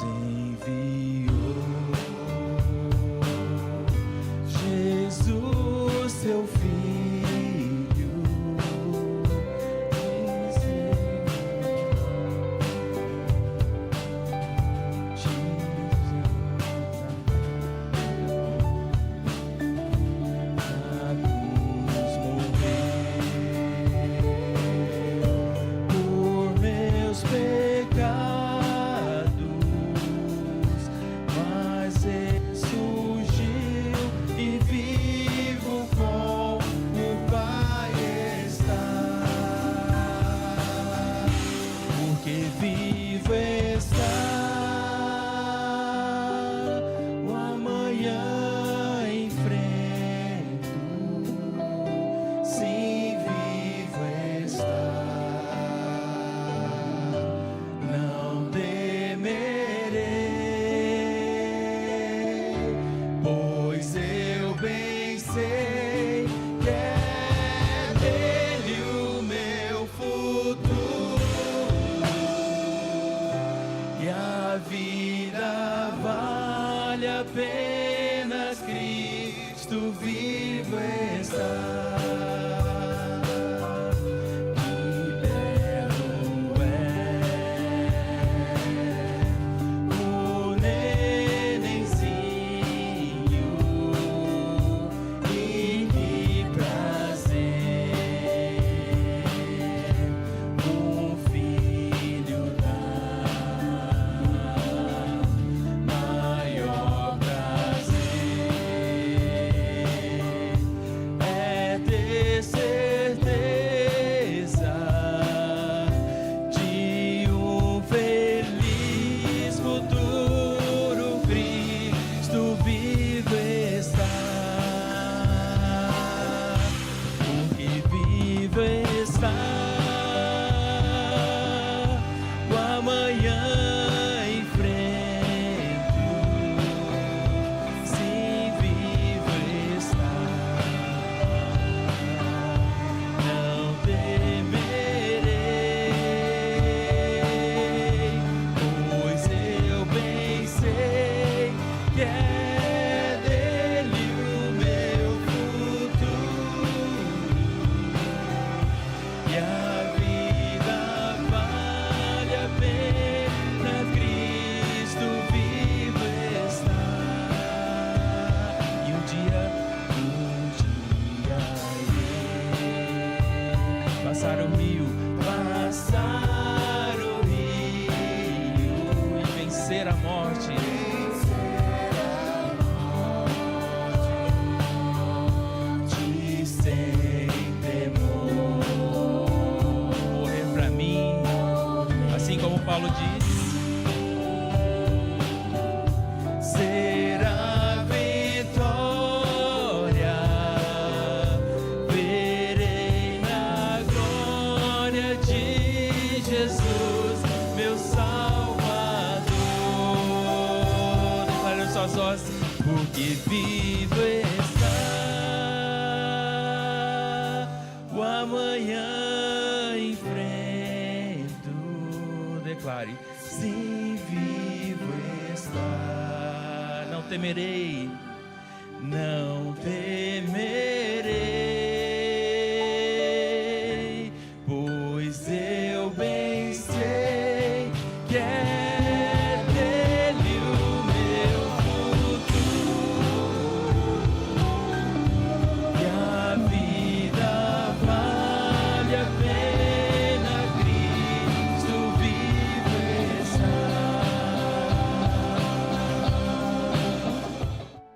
enviou Jesus, seu Filho, por meus pecados, mas ele surgiu e vivo com o Pai está, porque vivo está o amanhã enfrento, sim, vivo está, não temerei, pois eu bem sei que é dele o meu futuro, e a vida vale a pena, Cristo vivo está. Que belo é o nenenzinho, e que prazer um filho dá, maior prazer é ter certeza de um feliz futuro, Cristo vivo está, porque vivo está o amanhã enfrento, sim, vivo está, não temerei, pois eu bem sei que é dele o meu futuro, e a vida vale a pena, Cristo vivo está, e um dia irei passar o rio e vencer a morte. Sem temor, morrer pra mim, assim como Paulo diz, será vitória, verei na glória de Jesus, meu Salvador. Declarando suas vozes, porque vivo está o amanhã enfrento. Declare, sim, vivo está, não temerei, não temerei, pois eu bem sei que é dele o meu futuro, e a vida vale a pena, Cristo vivo está.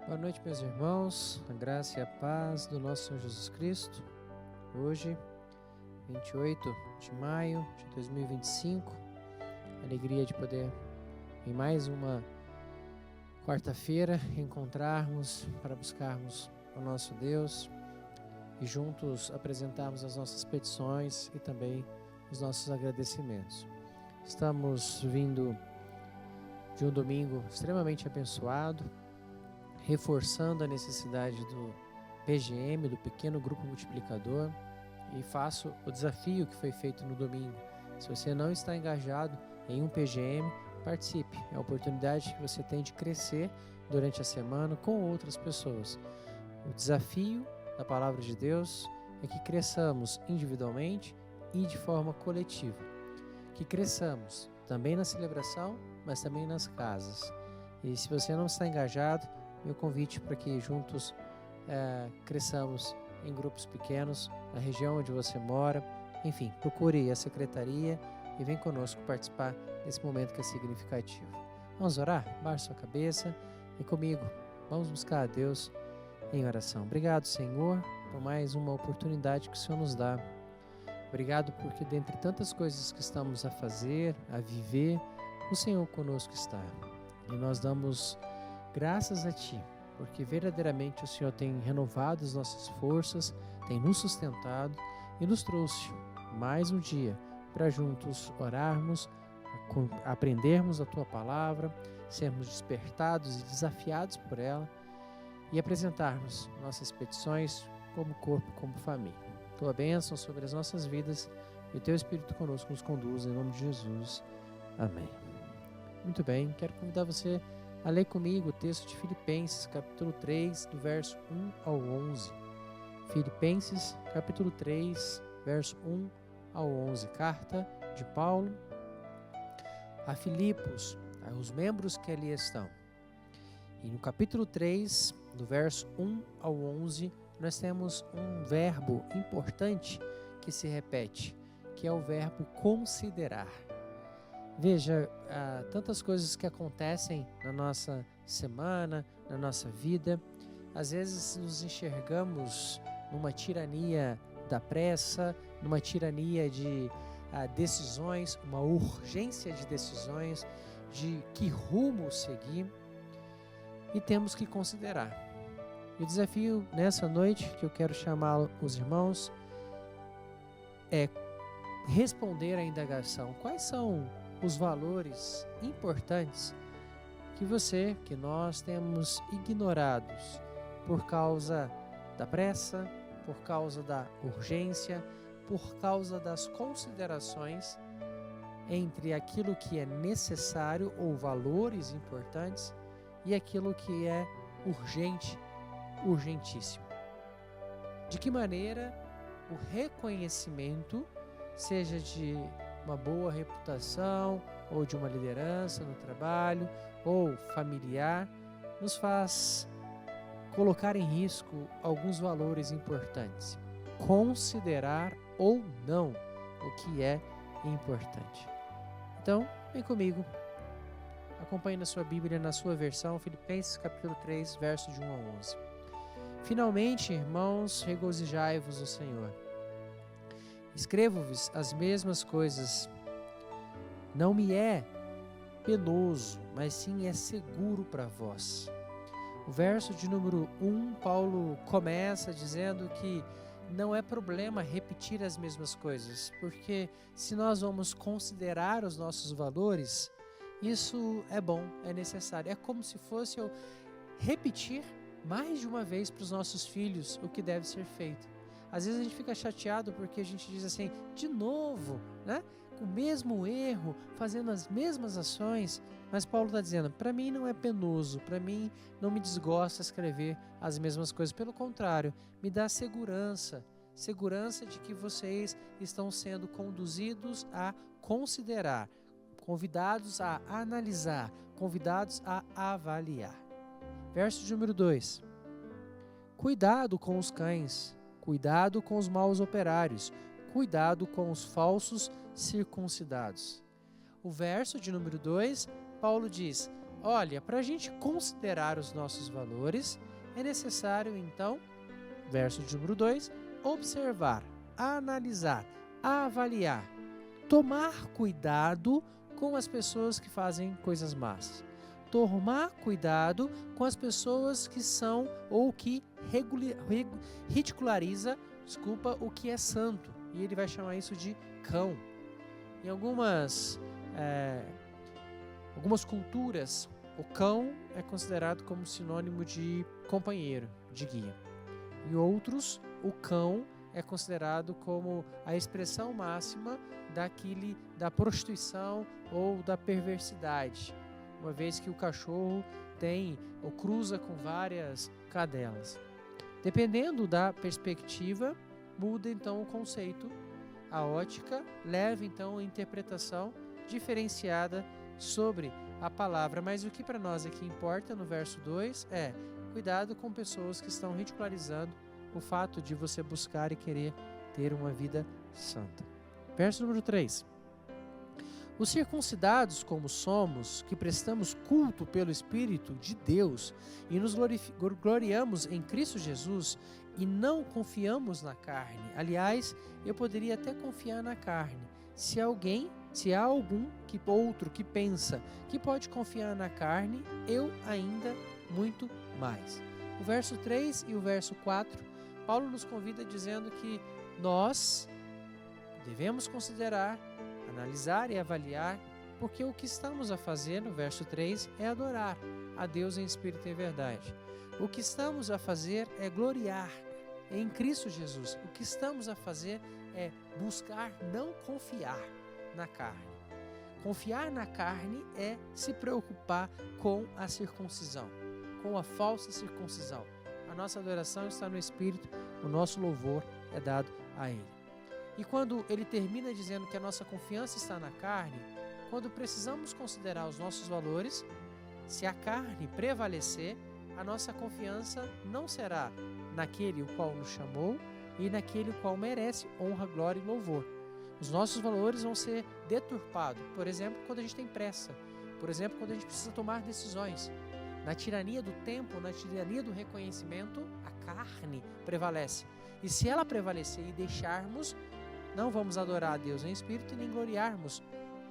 Boa noite, meus irmãos, a graça e a paz do nosso Senhor Jesus Cristo. Hoje, 28 de maio de 2025, alegria de poder, em mais uma quarta-feira, encontrarmos para buscarmos o nosso Deus e juntos apresentarmos as nossas petições e também os nossos agradecimentos. Estamos vindo de um domingo extremamente abençoado, reforçando a necessidade do PGM, do Pequeno Grupo Multiplicador, e faço o desafio que foi feito no domingo. Se você não está engajado em um PGM, participe. É a oportunidade que você tem de crescer durante a semana com outras pessoas. O desafio da palavra de Deus é que cresçamos individualmente e de forma coletiva. Que cresçamos também na celebração, mas também nas casas. E se você não está engajado, meu convite para que juntos cresçamos em grupos pequenos, na região onde você mora. Enfim, procure a secretaria e vem conosco participar desse momento que é significativo. Vamos orar? Baixe sua cabeça e comigo. Vamos buscar a Deus em oração. Obrigado, Senhor, por mais uma oportunidade que o Senhor nos dá. Obrigado porque dentre tantas coisas que estamos a fazer, a viver, o Senhor conosco está. E nós damos graças a Ti, porque verdadeiramente o Senhor tem renovado as nossas forças, tem nos sustentado e nos trouxe mais um dia para juntos orarmos, aprendermos a Tua palavra, sermos despertados e desafiados por ela e apresentarmos nossas petições como corpo, como família. Tua bênção sobre as nossas vidas e o Teu Espírito conosco nos conduz, em nome de Jesus. Amém. Muito bem, quero convidar você a ler comigo o texto de Filipenses, capítulo 3, do verso 1 ao 11. Filipenses, capítulo 3, verso 1 ao 11. Carta de Paulo a Filipos, aos membros que ali estão. E no capítulo 3, do verso 1 ao 11, nós temos um verbo importante que se repete, que é o verbo considerar. Veja, tantas coisas que acontecem na nossa semana, na nossa vida. Às vezes nos enxergamos numa tirania da pressa, numa tirania de decisões, uma urgência de decisões, de que rumo seguir, e temos que considerar. E o desafio nessa noite, que eu quero chamar os irmãos, é responder à indagação: quais são os valores importantes que nós temos ignorados por causa da pressa, por causa da urgência, por causa das considerações entre aquilo que é necessário ou valores importantes e aquilo que é urgente, urgentíssimo. De que maneira o reconhecimento, seja de uma boa reputação ou de uma liderança no trabalho ou familiar, nos faz colocar em risco alguns valores importantes. Considerar ou não o que é importante. Então, vem comigo. Acompanhe na sua Bíblia, na sua versão, Filipenses capítulo 3, versos de 1 a 11. Finalmente, irmãos, regozijai-vos no Senhor. Escrevo-vos as mesmas coisas. Não me é penoso, mas sim é seguro para vós. O verso de número 1, Paulo começa dizendo que não é problema repetir as mesmas coisas, porque se nós vamos considerar os nossos valores, isso é bom, é necessário. É como se fosse eu repetir mais de uma vez para os nossos filhos o que deve ser feito. Às vezes a gente fica chateado porque a gente diz assim, de novo, né? Com o mesmo erro, fazendo as mesmas ações, mas Paulo está dizendo, para mim não é penoso, para mim não me desgosta escrever as mesmas coisas, pelo contrário, me dá segurança de que vocês estão sendo conduzidos a considerar, convidados a analisar, convidados a avaliar. Verso de número 2. Cuidado com os cães, cuidado com os maus operários, cuidado com os falsos circuncidados. O verso de número 2, Paulo diz, olha, para a gente considerar os nossos valores, é necessário então, verso de número 2, observar, analisar, avaliar, tomar cuidado com as pessoas que fazem coisas más. Tomar cuidado com as pessoas que são ou que ridiculariza, o que é santo. E ele vai chamar isso de cão. Em algumas culturas, o cão é considerado como sinônimo de companheiro, de guia. Em outros, o cão é considerado como a expressão máxima da prostituição ou da perversidade, uma vez que o cachorro tem ou cruza com várias cadelas. Dependendo da perspectiva, muda então o conceito. A ótica leva então a interpretação diferenciada sobre a palavra, mas o que para nós aqui importa no verso 2 é cuidado com pessoas que estão ridicularizando o fato de você buscar e querer ter uma vida santa. Verso número 3. Os circuncidados como somos, que prestamos culto pelo Espírito de Deus e nos gloriamos em Cristo Jesus e não confiamos na carne. Aliás, eu poderia até confiar na carne. Se há algum outro que pensa que pode confiar na carne, eu ainda muito mais. O verso 3 e o verso 4, Paulo nos convida dizendo que nós devemos considerar, analisar e avaliar, porque o que estamos a fazer no verso 3 é adorar a Deus em espírito e em verdade. O que estamos a fazer é gloriar em Cristo Jesus. O que estamos a fazer é buscar não confiar na carne. Confiar na carne é se preocupar com a circuncisão, com a falsa circuncisão. A nossa adoração está no Espírito, o nosso louvor é dado a Ele. E quando ele termina dizendo que a nossa confiança está na carne, quando precisamos considerar os nossos valores, se a carne prevalecer, a nossa confiança não será naquele o qual nos chamou e naquele o qual merece honra, glória e louvor. Os nossos valores vão ser deturpados, por exemplo, quando a gente tem pressa, por exemplo, quando a gente precisa tomar decisões. Na tirania do tempo, na tirania do reconhecimento, a carne prevalece. E se ela prevalecer e deixarmos, não vamos adorar a Deus em espírito e nem gloriarmos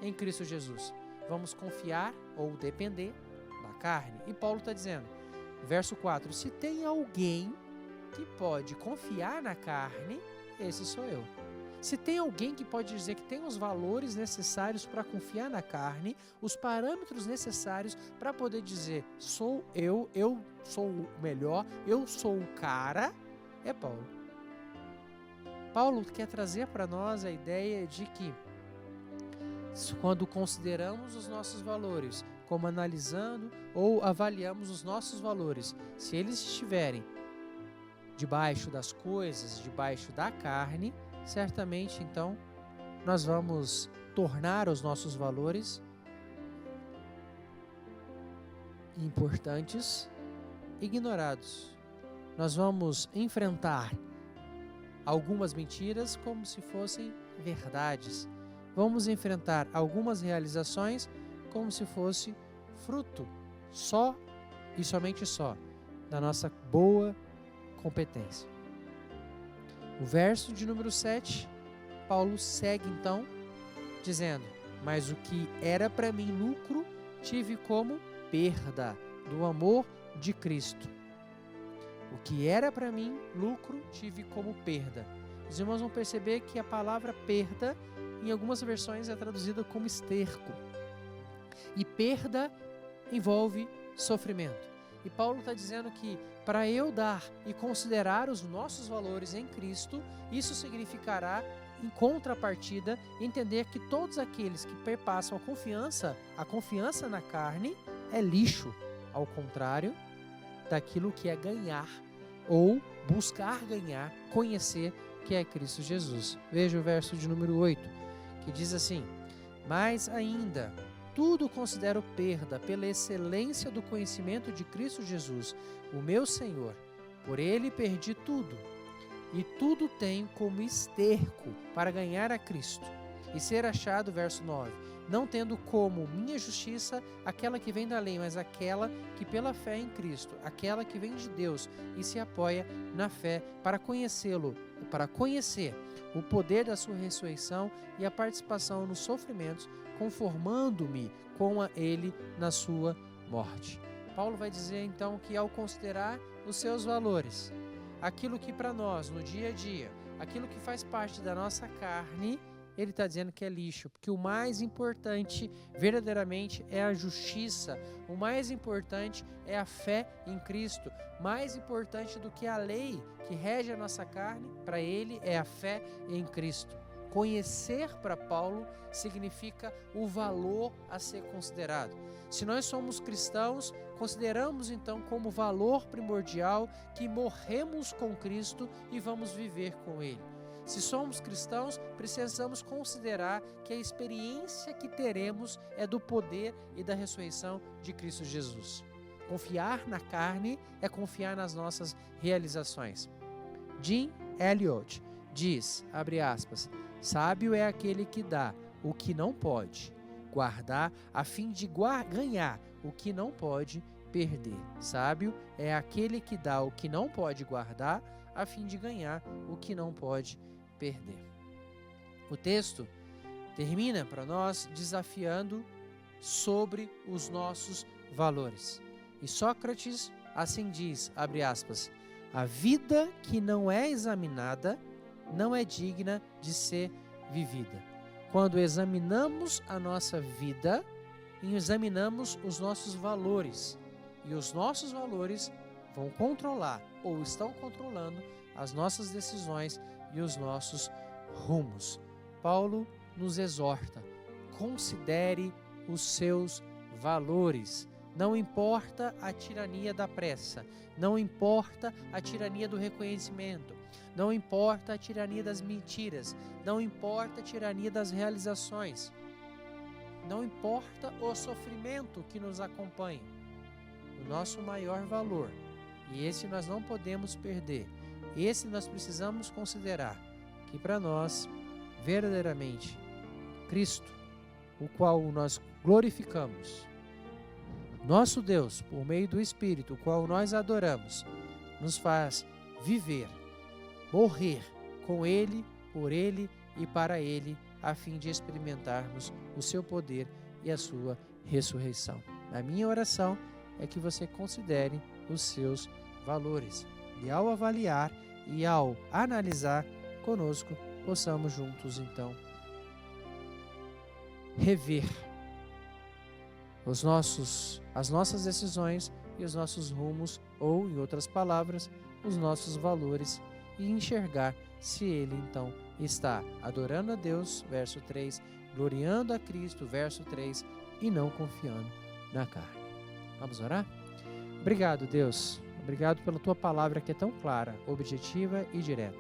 em Cristo Jesus. Vamos confiar ou depender da carne. E Paulo está dizendo, verso 4, se tem alguém que pode confiar na carne, esse sou eu. Se tem alguém que pode dizer que tem os valores necessários para confiar na carne, os parâmetros necessários para poder dizer, sou eu sou o melhor, eu sou o cara, é Paulo. Paulo quer trazer para nós a ideia de que, quando consideramos os nossos valores, como analisando ou avaliamos os nossos valores, se eles estiverem debaixo das coisas, debaixo da carne, certamente então nós vamos tornar os nossos valores importantes ignorados. Nós vamos enfrentar algumas mentiras como se fossem verdades. Vamos enfrentar algumas realizações como se fosse fruto só e somente só da nossa boa competência. O verso de número 7, Paulo segue então dizendo, mas o que era para mim lucro, tive como perda do amor de Cristo. O que era para mim lucro, tive como perda. Os irmãos vão perceber que a palavra perda, em algumas versões, é traduzida como esterco. E perda envolve sofrimento. E Paulo está dizendo que para eu dar e considerar os nossos valores em Cristo, isso significará, em contrapartida, entender que todos aqueles que perpassam a confiança na carne é lixo, ao contrário daquilo que é ganhar ou buscar ganhar, conhecer que é Cristo Jesus. Veja o verso de número 8, que diz assim, mas ainda tudo considero perda pela excelência do conhecimento de Cristo Jesus, o meu Senhor. Por ele perdi tudo, e tudo tenho como esterco para ganhar a Cristo e ser achado, verso 9, não tendo como minha justiça aquela que vem da lei, mas aquela que pela fé em Cristo, aquela que vem de Deus e se apoia na fé para conhecê-lo, para conhecer o poder da sua ressurreição e a participação nos sofrimentos, conformando-me com ele na sua morte. Paulo vai dizer então que ao considerar os seus valores, aquilo que para nós no dia a dia, aquilo que faz parte da nossa carne, ele está dizendo que é lixo, porque o mais importante verdadeiramente é a justiça, o mais importante é a fé em Cristo, mais importante do que a lei que rege a nossa carne, para ele é a fé em Cristo. Conhecer para Paulo significa o valor a ser considerado. Se nós somos cristãos, consideramos então como valor primordial que morremos com Cristo e vamos viver com Ele. Se somos cristãos, precisamos considerar que a experiência que teremos é do poder e da ressurreição de Cristo Jesus. Confiar na carne é confiar nas nossas realizações. Jim Elliot diz, abre aspas, sábio é aquele que dá o que não pode, guardar a fim de ganhar o que não pode perder. Sábio é aquele que dá o que não pode guardar, a fim de ganhar o que não pode perder. O texto termina para nós desafiando sobre os nossos valores. E Sócrates assim diz, abre aspas, a vida que não é examinada não é digna de ser vivida. Quando examinamos a nossa vida, examinamos os nossos valores. E os nossos valores vão controlar ou estão controlando as nossas decisões e os nossos rumos. Paulo nos exorta, considere os seus valores. Não importa a tirania da pressa, não importa a tirania do reconhecimento, não importa a tirania das mentiras, não importa a tirania das realizações, não importa o sofrimento que nos acompanha. O nosso maior valor, e esse nós não podemos perder, esse nós precisamos considerar, que para nós, verdadeiramente, Cristo, o qual nós glorificamos, nosso Deus, por meio do Espírito, o qual nós adoramos, nos faz viver, morrer com Ele, por Ele e para Ele, a fim de experimentarmos o seu poder e a sua ressurreição. A minha oração é que você considere os seus valores e ao avaliar e ao analisar conosco, possamos juntos então rever as nossas decisões e os nossos rumos, ou, em outras palavras, os nossos valores, e enxergar se ele, então, está adorando a Deus, verso 3, gloriando a Cristo, verso 3, e não confiando na carne. Vamos orar? Obrigado, Deus. Obrigado pela Tua palavra que é tão clara, objetiva e direta.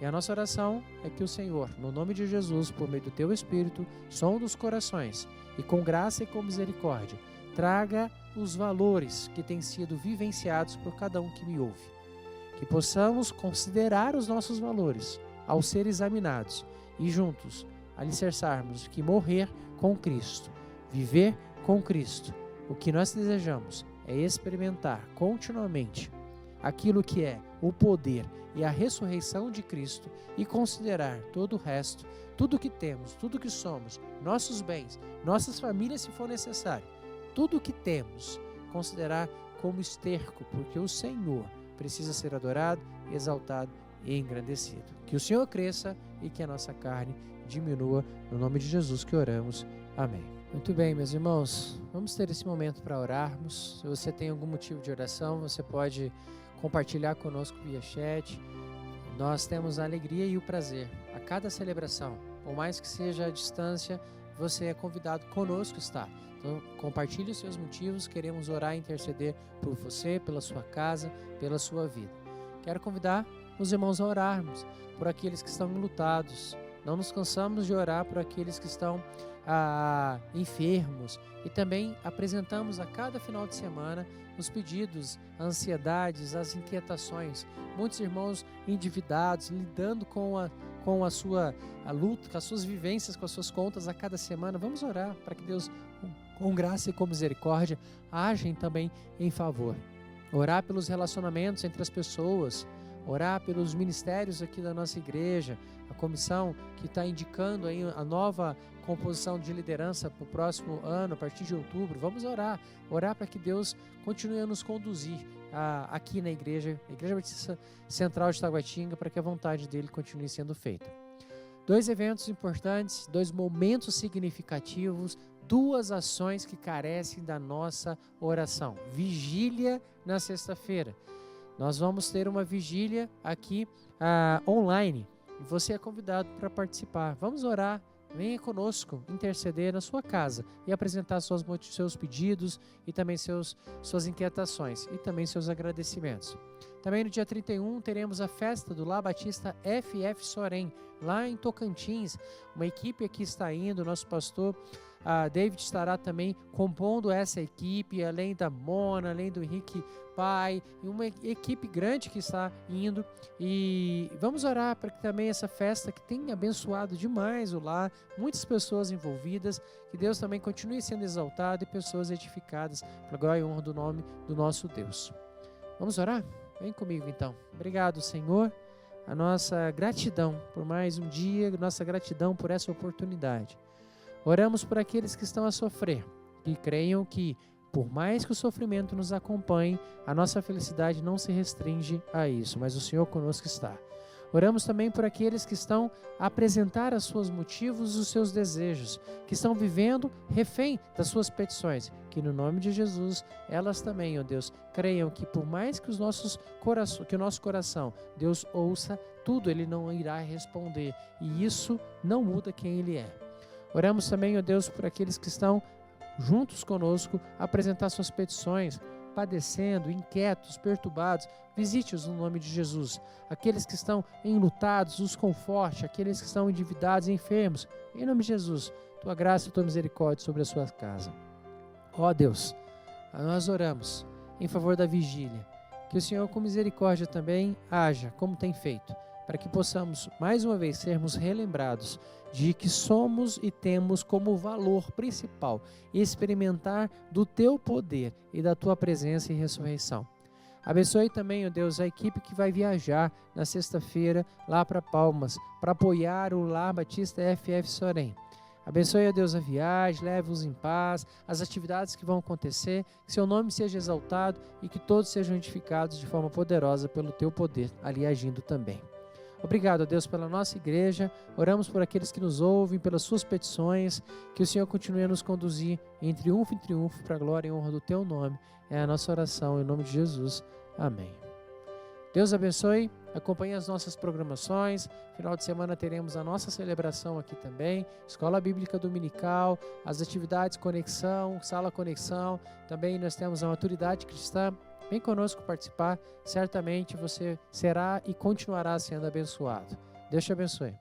E a nossa oração é que o Senhor, no nome de Jesus, por meio do Teu Espírito, sonda os corações e com graça e com misericórdia, traga os valores que têm sido vivenciados por cada um que me ouve. Que possamos considerar os nossos valores ao ser examinados e juntos alicerçarmos que morrer com Cristo, viver com Cristo. O que nós desejamos é experimentar continuamente aquilo que é o poder e a ressurreição de Cristo e considerar todo o resto, tudo que temos, tudo que somos, nossos bens, nossas famílias se for necessário, tudo que temos, considerar como esterco, porque o Senhor precisa ser adorado, exaltado e engrandecido. Que o Senhor cresça e que a nossa carne diminua, no nome de Jesus que oramos. Amém. Muito bem, meus irmãos, vamos ter esse momento para orarmos. Se você tem algum motivo de oração, você pode compartilhar conosco via chat. Nós temos a alegria e o prazer a cada celebração, por mais que seja à distância, você é convidado conosco estar. Então, compartilhe os seus motivos, queremos orar e interceder por você, pela sua casa, pela sua vida. Quero convidar os irmãos a orarmos por aqueles que estão enlutados. Não nos cansamos de orar por aqueles que estão enfermos e também apresentamos a cada final de semana os pedidos, as ansiedades, as inquietações. Muitos irmãos endividados, lidando com a sua luta, com as suas vivências, com as suas contas a cada semana. Vamos orar para que Deus, com graça e com misericórdia, agem também em favor. Orar pelos relacionamentos entre as pessoas, orar pelos ministérios aqui da nossa igreja, a comissão que está indicando aí a nova composição de liderança para o próximo ano, a partir de outubro. Vamos orar para que Deus continue a nos conduzir aqui na igreja, a Igreja Batista Central de Taguatinga, para que a vontade dele continue sendo feita. 2 eventos importantes, 2 momentos significativos, 2 ações que carecem da nossa oração. Vigília na sexta-feira. Nós vamos ter uma vigília aqui online e você é convidado para participar. Vamos orar. Venha conosco interceder na sua casa e apresentar seus pedidos e também suas inquietações e também seus agradecimentos. Também no dia 31 teremos a festa do Lar Batista FF Sorém, lá em Tocantins. Uma equipe aqui está indo, nosso pastor David estará também compondo essa equipe, além da Mona, além do Henrique Pai, e uma equipe grande que está indo. E vamos orar para que também essa festa que tenha abençoado demais o lar, muitas pessoas envolvidas, que Deus também continue sendo exaltado e pessoas edificadas para a glória e honra do nome do nosso Deus. Vamos orar? Vem comigo então. Obrigado, Senhor. A nossa gratidão por mais um dia, nossa gratidão por essa oportunidade. Oramos por aqueles que estão a sofrer, que creiam que, por mais que o sofrimento nos acompanhe, a nossa felicidade não se restringe a isso, mas o Senhor conosco está. Oramos também por aqueles que estão a apresentar os seus motivos e os seus desejos, que estão vivendo refém das suas petições, que no nome de Jesus, elas também, ó Deus, creiam que por mais que o nosso coração, Deus ouça, tudo Ele não irá responder, e isso não muda quem Ele é. Oramos também, ó Deus, por aqueles que estão juntos conosco a apresentar suas petições, padecendo, inquietos, perturbados. Visite-os no nome de Jesus. Aqueles que estão enlutados, os conforte. Aqueles que estão endividados, enfermos. Em nome de Jesus, tua graça e tua misericórdia sobre a sua casa. Ó Deus, nós oramos em favor da vigília. Que o Senhor com misericórdia também haja, como tem feito, para que possamos, mais uma vez, sermos relembrados de que somos e temos como valor principal experimentar do Teu poder e da Tua presença e ressurreição. Abençoe também, ó Deus, a equipe que vai viajar na sexta-feira lá para Palmas, para apoiar o Lar Batista FF Sorém. Abençoe, ó Deus, a viagem, leve-os em paz, as atividades que vão acontecer, que Seu nome seja exaltado e que todos sejam edificados de forma poderosa pelo Teu poder ali agindo também. Obrigado, Deus, pela nossa igreja. Oramos por aqueles que nos ouvem, pelas suas petições. Que o Senhor continue a nos conduzir em triunfo para a glória e honra do Teu nome. É a nossa oração, em nome de Jesus. Amém. Deus abençoe. Acompanhe as nossas programações. Final de semana teremos a nossa celebração aqui também. Escola Bíblica Dominical, as atividades Conexão, Sala Conexão. Também nós temos a Maturidade Cristã. Vem conosco participar, certamente você será e continuará sendo abençoado. Deus te abençoe.